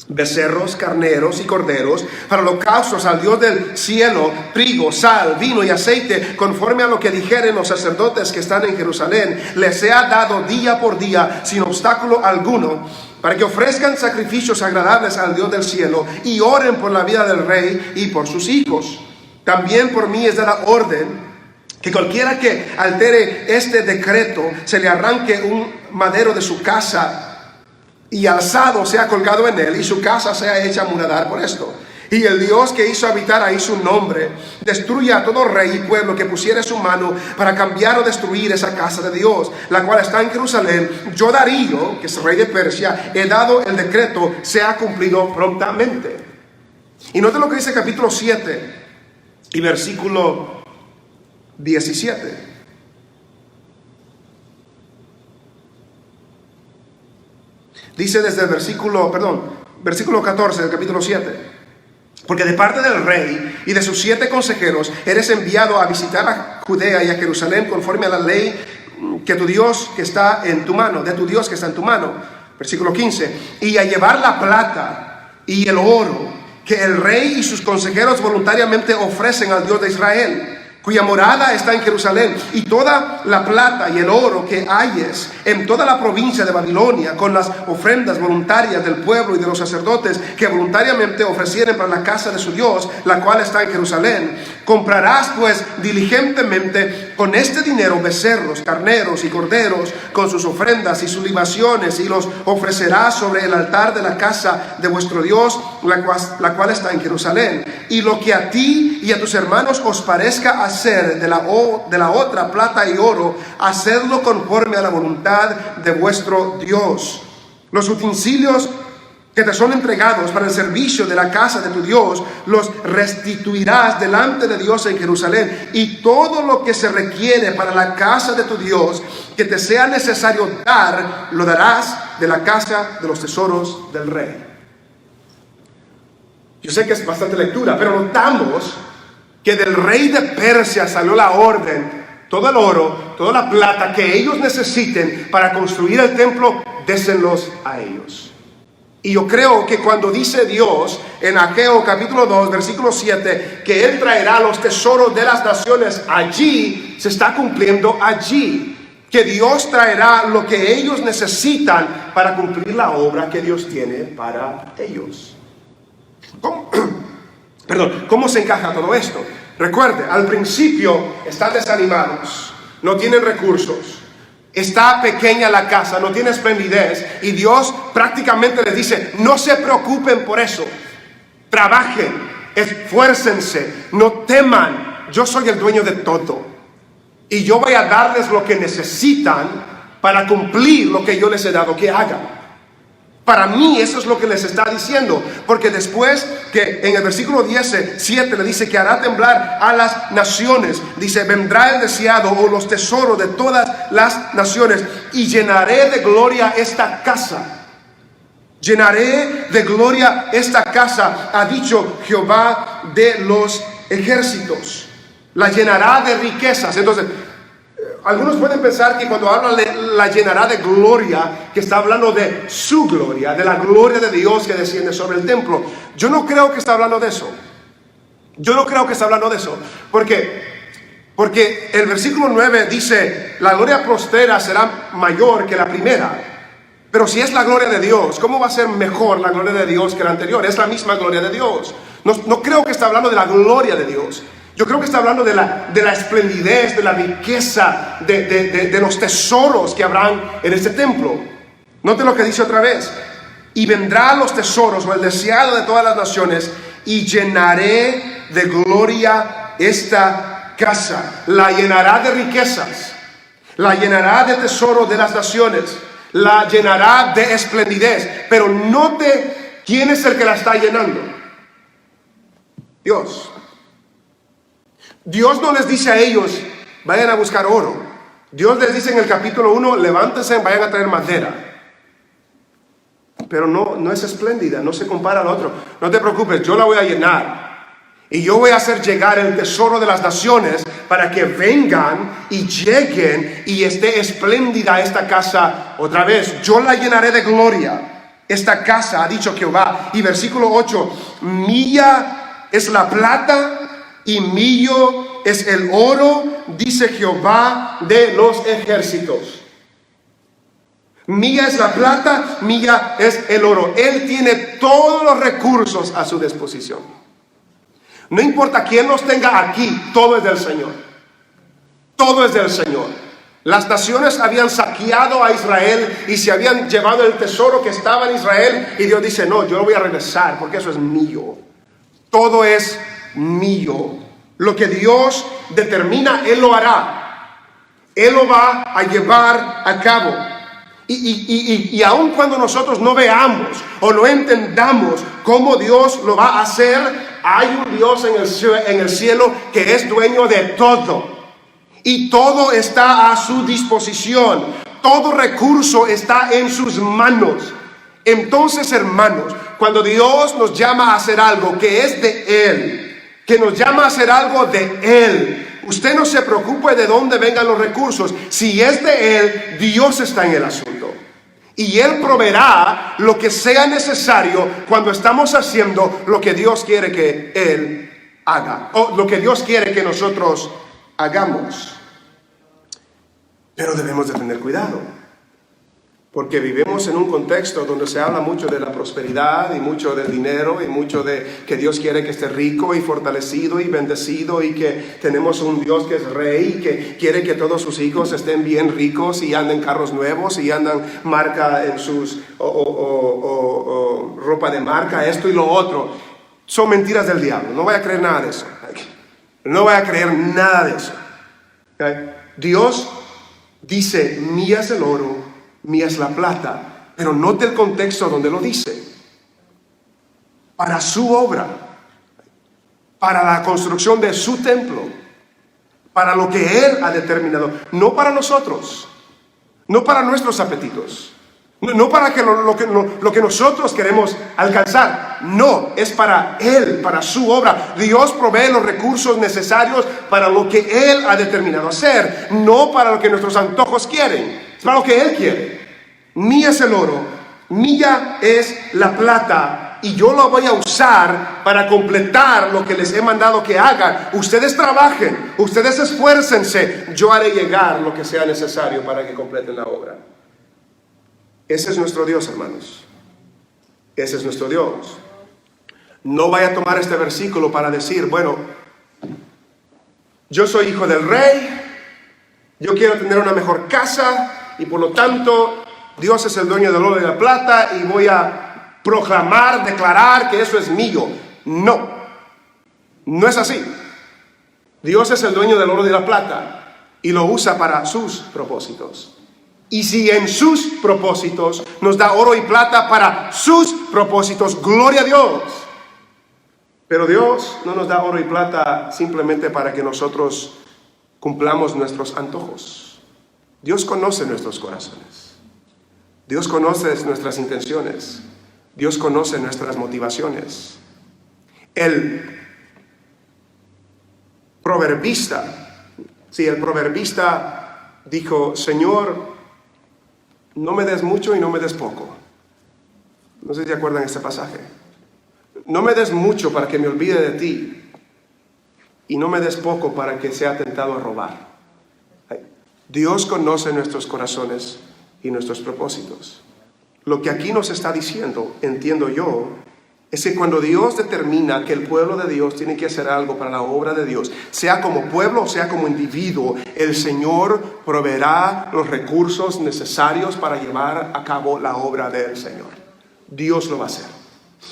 becerros, carneros y corderos, para holocaustos al Dios del cielo, trigo, sal, vino y aceite, conforme a lo que dijeren los sacerdotes que están en Jerusalén, les sea dado día por día, sin obstáculo alguno, para que ofrezcan sacrificios agradables al Dios del cielo, y oren por la vida del rey y por sus hijos. También por mí es dada orden que cualquiera que altere este decreto, se le arranque un madero de su casa, y alzado sea colgado en él, y su casa sea hecha muladar por esto. Y el Dios que hizo habitar ahí su nombre, destruya a todo rey y pueblo que pusiere su mano para cambiar o destruir esa casa de Dios, la cual está en Jerusalén. Yo, Darío, que es rey de Persia, he dado el decreto, sea cumplido prontamente. Y note lo que dice capítulo 7 y versículo 17. Dice desde el versículo 14 del capítulo 7: porque de parte del rey y de sus 7 consejeros eres enviado a visitar a Judea y a Jerusalén conforme a la ley que tu Dios que está en tu mano, de tu Dios que está en tu mano. Versículo 15: y a llevar la plata y el oro que el rey y sus consejeros voluntariamente ofrecen al Dios de Israel, cuya morada está en Jerusalén, y toda la plata y el oro que hayes en toda la provincia de Babilonia, con las ofrendas voluntarias del pueblo y de los sacerdotes que voluntariamente ofrecieren para la casa de su Dios, la cual está en Jerusalén. Comprarás pues diligentemente con este dinero becerros, carneros y corderos, con sus ofrendas y sus libaciones, y los ofrecerás sobre el altar de la casa de vuestro Dios, la cual está en Jerusalén. Y lo que a ti y a tus hermanos os parezca hacer de la otra plata y oro, hacedlo conforme a la voluntad de vuestro Dios. Los utensilios que te son entregados para el servicio de la casa de tu Dios, los restituirás delante de Dios en Jerusalén, y todo lo que se requiere para la casa de tu Dios, que te sea necesario dar, lo darás de la casa de los tesoros del rey. Yo sé que es bastante lectura, pero notamos que del rey de Persia salió la orden, todo el oro, toda la plata que ellos necesiten para construir el templo, désenlos a ellos. Y yo creo que cuando dice Dios en Ageo capítulo 2, versículo 7, que Él traerá los tesoros de las naciones allí, se está cumpliendo allí. Que Dios traerá lo que ellos necesitan para cumplir la obra que Dios tiene para ellos. ¿Cómo se encaja todo esto? Recuerde, al principio están desanimados, no tienen recursos. Está pequeña la casa, no tiene esplendidez, y Dios prácticamente les dice: no se preocupen por eso, trabajen, esfuércense, no teman, yo soy el dueño de todo, y yo voy a darles lo que necesitan para cumplir lo que yo les he dado que hagan. Para mí eso es lo que les está diciendo, porque después que en el versículo 17 le dice que hará temblar a las naciones, dice: vendrá el deseado o los tesoros de todas las naciones, y llenaré de gloria esta casa. Llenaré de gloria esta casa, ha dicho Jehová de los ejércitos. La llenará de riquezas. Entonces, algunos pueden pensar que cuando habla de la llenará de gloria, que está hablando de su gloria, de la gloria de Dios que desciende sobre el templo. Yo no creo que está hablando de eso. Yo no creo que está hablando de eso. Porque el versículo 9 dice: la gloria postrera será mayor que la primera. Pero si es la gloria de Dios, ¿cómo va a ser mejor la gloria de Dios que la anterior? Es la misma gloria de Dios. No creo que está hablando de la gloria de Dios. Yo creo que está hablando de la esplendidez, de la riqueza, de los tesoros que habrán en este templo. Note lo que dice otra vez: y vendrá los tesoros, o el deseado de todas las naciones, y llenaré de gloria esta casa. La llenará de riquezas, la llenará de tesoros de las naciones, la llenará de esplendidez. Pero note quién es el que la está llenando: Dios. Dios no les dice a ellos: vayan a buscar oro. Dios les dice en el capítulo 1: levántense, vayan a traer madera. Pero no es espléndida, no se compara al otro. No te preocupes, yo la voy a llenar, y yo voy a hacer llegar el tesoro de las naciones para que vengan y lleguen y esté espléndida esta casa otra vez. Yo la llenaré de gloria esta casa, ha dicho Jehová. Y versículo 8: mía es la plata y mío es el oro, dice Jehová de los ejércitos. Mía es la plata, mía es el oro. Él tiene todos los recursos a su disposición. No importa quién los tenga aquí, todo es del Señor. Todo es del Señor. Las naciones habían saqueado a Israel y se habían llevado el tesoro que estaba en Israel, y Dios dice: no, yo lo voy a regresar porque eso es mío. Todo es mío. Lo que Dios determina, Él lo hará. Él lo va a llevar a cabo. Y aun cuando nosotros no veamos o no entendamos cómo Dios lo va a hacer, hay un Dios en el cielo que es dueño de todo. Y todo está a su disposición. Todo recurso está en sus manos. Entonces, hermanos, cuando Dios nos llama a hacer algo que es de Él, que nos llama a hacer algo de Él, usted no se preocupe de dónde vengan los recursos. Si es de Él, Dios está en el asunto, y Él proveerá lo que sea necesario cuando estamos haciendo lo que Dios quiere que Él haga, o lo que Dios quiere que nosotros hagamos. Pero debemos de tener cuidado, porque vivimos en un contexto donde se habla mucho de la prosperidad y mucho del dinero y mucho de que Dios quiere que esté rico y fortalecido y bendecido, y que tenemos un Dios que es rey y que quiere que todos sus hijos estén bien ricos y anden carros nuevos y andan marca en sus ropa de marca, esto y lo otro. Son mentiras del diablo. No voy a creer nada de eso. No voy a creer nada de eso. ¿Okay? Dios dice: mía es el oro, mía es la plata. Pero note el contexto donde lo dice: para su obra, para la construcción de su templo, para lo que Él ha determinado. No para nosotros, no para nuestros apetitos, no para lo que nosotros queremos alcanzar. No, es para Él, para su obra. Dios provee los recursos necesarios para lo que Él ha determinado hacer, no para lo que nuestros antojos quieren. Es para lo que Él quiere. Mía es el oro, mía es la plata, y yo lo voy a usar para completar lo que les he mandado que hagan. Ustedes trabajen, ustedes esfuércense, yo haré llegar lo que sea necesario para que completen la obra. Ese es nuestro Dios, hermanos. Ese es nuestro Dios. No vaya a tomar este versículo para decir: bueno, yo soy hijo del rey, yo quiero tener una mejor casa y por lo tanto Dios es el dueño del oro y de la plata y voy a proclamar, declarar que eso es mío. No, no es así. Dios es el dueño del oro y de la plata y lo usa para sus propósitos. Y si en sus propósitos nos da oro y plata para sus propósitos, gloria a Dios. Pero Dios no nos da oro y plata simplemente para que nosotros cumplamos nuestros antojos. Dios conoce nuestros corazones. Dios conoce nuestras intenciones. Dios conoce nuestras motivaciones. El proverbista dijo: Señor, no me des mucho y no me des poco. No sé si acuerdan este pasaje. No me des mucho para que me olvide de ti, y no me des poco para que sea tentado a robar. Dios conoce nuestros corazones y nuestros propósitos. Lo que aquí nos está diciendo, entiendo yo, es que cuando Dios determina que el pueblo de Dios tiene que hacer algo para la obra de Dios, sea como pueblo o sea como individuo, el Señor proveerá los recursos necesarios para llevar a cabo la obra del Señor. Dios lo va a hacer.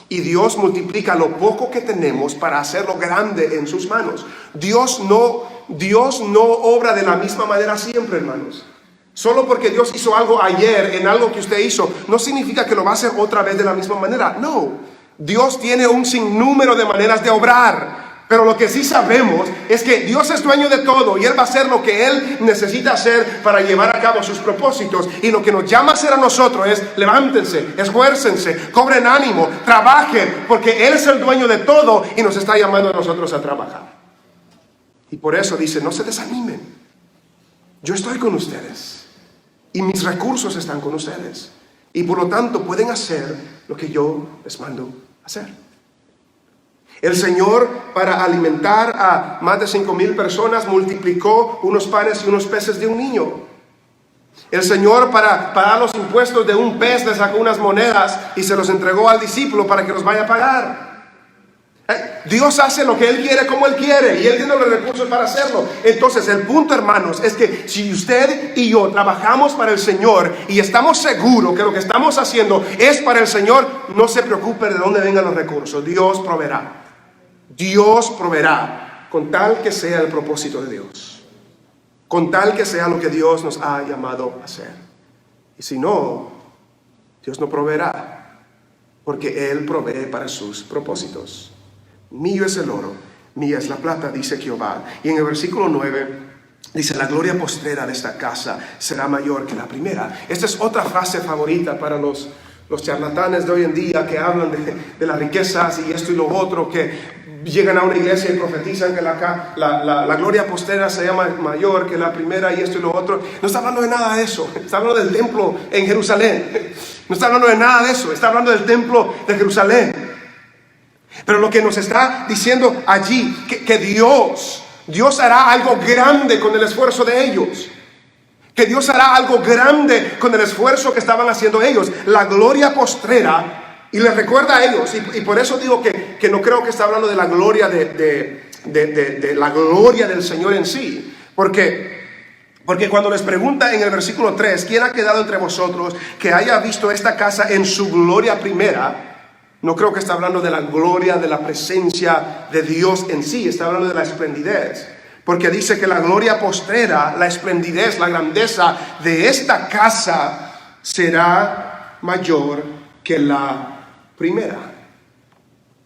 Y Dios multiplica lo poco que tenemos para hacerlo grande en sus manos. Dios no obra de la misma manera siempre, hermanos. Solo porque Dios hizo algo ayer en algo que usted hizo, no significa que lo va a hacer otra vez de la misma manera. No, Dios tiene un sinnúmero de maneras de obrar. Pero lo que sí sabemos es que Dios es dueño de todo y Él va a hacer lo que Él necesita hacer para llevar a cabo sus propósitos. Y lo que nos llama a hacer a nosotros es: levántense, esfuércense, cobren ánimo, trabajen, porque Él es el dueño de todo y nos está llamando a nosotros a trabajar. Y por eso dice: no se desanimen, yo estoy con ustedes y mis recursos están con ustedes, y por lo tanto pueden hacer lo que yo les mando hacer. El Señor, para alimentar a más de 5,000 personas, multiplicó unos panes y unos peces de un niño. El Señor, para pagar los impuestos de un pez, le sacó unas monedas y se los entregó al discípulo para que los vaya a pagar. Dios hace lo que Él quiere, como Él quiere, y Él tiene los recursos para hacerlo. Entonces el punto, hermanos, es que si usted y yo trabajamos para el Señor y estamos seguros que lo que estamos haciendo es para el Señor, no se preocupe de dónde vengan los recursos. Dios proveerá. Dios proveerá, con tal que sea el propósito de Dios, con tal que sea lo que Dios nos ha llamado a hacer. Y si no, Dios no proveerá, porque Él provee para sus propósitos. Mío es el oro, mía es la plata, dice Jehová. Y en el versículo 9 dice: la gloria postrera de esta casa será mayor que la primera. Esta es otra frase favorita para los charlatanes de hoy en día, que hablan de las riquezas y esto y lo otro, que llegan a una iglesia y profetizan que la gloria postrera se llama mayor que la primera y esto y lo otro. No está hablando de nada de eso. Está hablando del templo en Jerusalén. No está hablando de nada de eso. Está hablando del templo de Jerusalén. Pero lo que nos está diciendo allí, que Dios Dios hará algo grande con el esfuerzo de ellos. Que Dios hará algo grande con el esfuerzo que estaban haciendo ellos. La gloria postrera, y les recuerda a ellos, y por eso digo que no creo que está hablando de la gloria de la gloria del Señor en sí. Porque cuando les pregunta en el versículo 3, ¿quién ha quedado entre vosotros que haya visto esta casa en su gloria primera? No creo que está hablando de la gloria, de la presencia de Dios en sí. Está hablando de la esplendidez. Porque dice que la gloria postrera, la esplendidez, la grandeza de esta casa será mayor que la primera.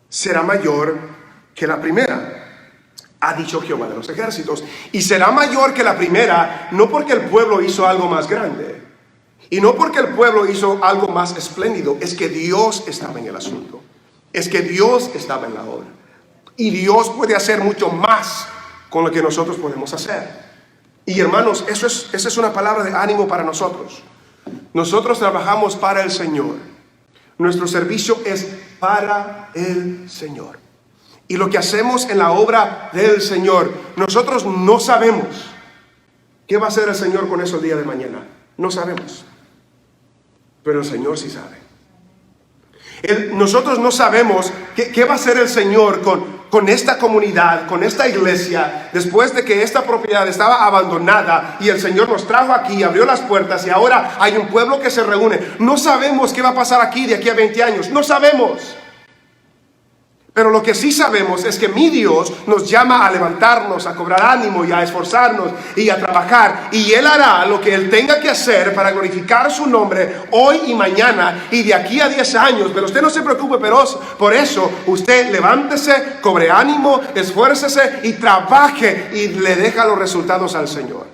Será mayor que la primera, ha dicho Jehová de los ejércitos. Y será mayor que la primera, no porque el pueblo hizo algo más grande, y no porque el pueblo hizo algo más espléndido, es que Dios estaba en el asunto. Es que Dios estaba en la obra. Y Dios puede hacer mucho más con lo que nosotros podemos hacer. Y hermanos, esa es una palabra de ánimo para nosotros. Nosotros trabajamos para el Señor. Nuestro servicio es para el Señor. Y lo que hacemos en la obra del Señor, nosotros no sabemos qué va a hacer el Señor con eso el día de mañana. No sabemos. Pero el Señor sí sabe. Nosotros no sabemos qué va a hacer el Señor con esta comunidad, con esta iglesia, después de que esta propiedad estaba abandonada y el Señor nos trajo aquí, abrió las puertas y ahora hay un pueblo que se reúne. No sabemos qué va a pasar aquí de aquí a 20 años. No sabemos. Pero lo que sí sabemos es que mi Dios nos llama a levantarnos, a cobrar ánimo y a esforzarnos y a trabajar. Y Él hará lo que Él tenga que hacer para glorificar su nombre hoy y mañana y de aquí a 10 años. Pero usted no se preocupe, pero por eso usted levántese, cobre ánimo, esfuércese y trabaje y le deja los resultados al Señor.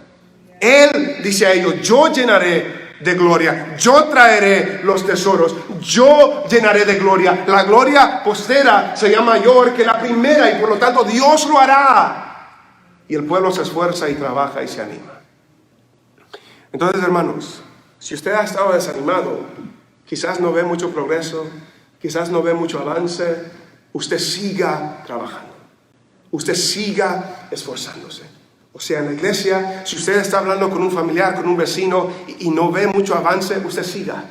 Él dice a ellos, yo llenaré de gloria, yo traeré los tesoros, yo llenaré de gloria. La gloria postera será mayor que la primera y por lo tanto Dios lo hará. Y el pueblo se esfuerza y trabaja y se anima. Entonces, hermanos, si usted ha estado desanimado, quizás no ve mucho progreso, quizás no ve mucho avance, usted siga trabajando, usted siga esforzándose. O sea, en la iglesia, si usted está hablando con un familiar, con un vecino y no ve mucho avance, usted siga.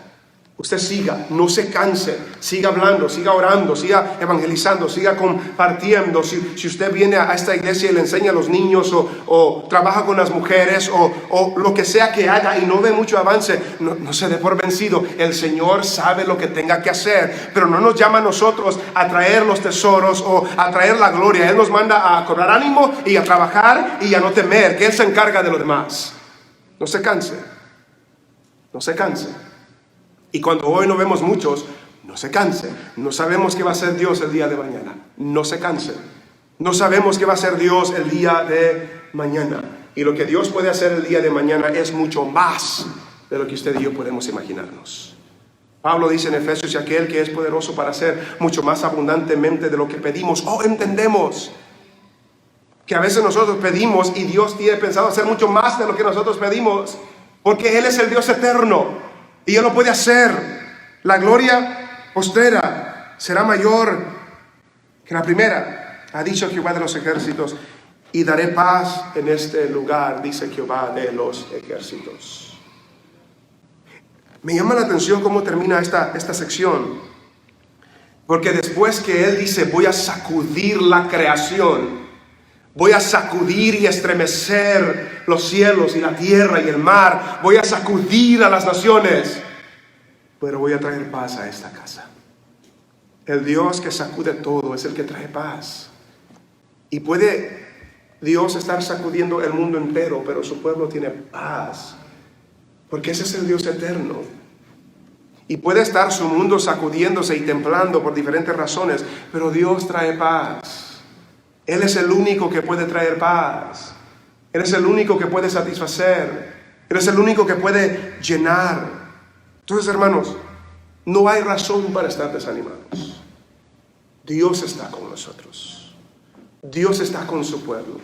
Usted siga, no se canse, siga hablando, siga orando, siga evangelizando, siga compartiendo. Si usted viene a esta iglesia y le enseña a los niños o trabaja con las mujeres o lo que sea que haga y no ve mucho avance, no se dé por vencido. El Señor sabe lo que tenga que hacer, pero no nos llama a nosotros a traer los tesoros o a traer la gloria. Él nos manda a cobrar ánimo y a trabajar y a no temer, que Él se encarga de lo demás. No se canse, no se canse. Y cuando hoy no vemos muchos, no se canse. No sabemos qué va a hacer Dios el día de mañana. No se canse. No sabemos qué va a hacer Dios el día de mañana. Y lo que Dios puede hacer el día de mañana es mucho más de lo que usted y yo podemos imaginarnos. Pablo dice en Efesios, y aquel que es poderoso para hacer mucho más abundantemente de lo que pedimos o entendemos. Que a veces nosotros pedimos y Dios tiene pensado hacer mucho más de lo que nosotros pedimos. Porque Él es el Dios eterno. Y Él lo puede hacer. La gloria postrera será mayor que la primera, ha dicho Jehová de los ejércitos. Y daré paz en este lugar, dice Jehová de los ejércitos. Me llama la atención cómo termina esta sección. Porque después que Él dice, voy a sacudir la creación, voy a sacudir y estremecer los cielos y la tierra y el mar. Voy a sacudir a las naciones, pero voy a traer paz a esta casa. El Dios que sacude todo es el que trae paz. Y puede Dios estar sacudiendo el mundo entero, pero su pueblo tiene paz, porque ese es el Dios eterno. Y puede estar su mundo sacudiéndose y temblando por diferentes razones, pero Dios trae paz. Él es el único que puede traer paz. Él es el único que puede satisfacer. Él es el único que puede llenar. Entonces, hermanos, no hay razón para estar desanimados. Dios está con nosotros. Dios está con su pueblo.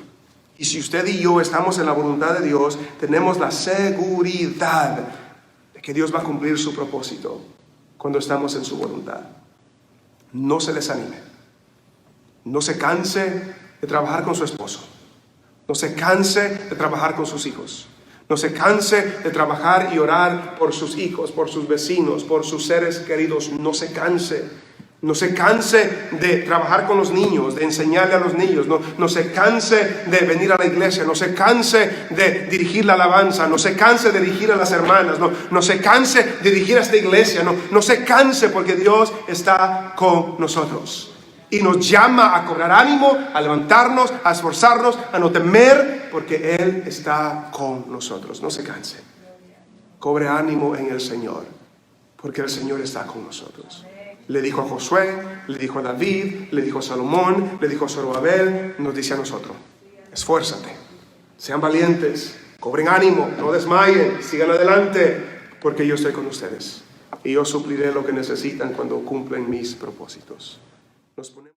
Y si usted y yo estamos en la voluntad de Dios, tenemos la seguridad de que Dios va a cumplir su propósito cuando estamos en su voluntad. No se desanime. No se canse de trabajar con su esposo. No se canse de trabajar con sus hijos. No se canse de trabajar y orar por sus hijos, por sus vecinos, por sus seres queridos. No se canse. No se canse de trabajar con los niños, de enseñarle a los niños. No se canse de venir a la iglesia. No se canse de dirigir la alabanza. No se canse de dirigir a las hermanas. No se canse de dirigir a esta iglesia. No se canse, porque Dios está con nosotros. Y nos llama a cobrar ánimo, a levantarnos, a esforzarnos, a no temer, porque Él está con nosotros. No se canse. Cobre ánimo en el Señor, porque el Señor está con nosotros. Le dijo a Josué, le dijo a David, le dijo a Salomón, le dijo a Zorobabel, nos dice a nosotros: esfuérzate, sean valientes, cobren ánimo, no desmayen, sigan adelante, porque yo estoy con ustedes. Y yo supliré lo que necesitan cuando cumplen mis propósitos. Nos ponemos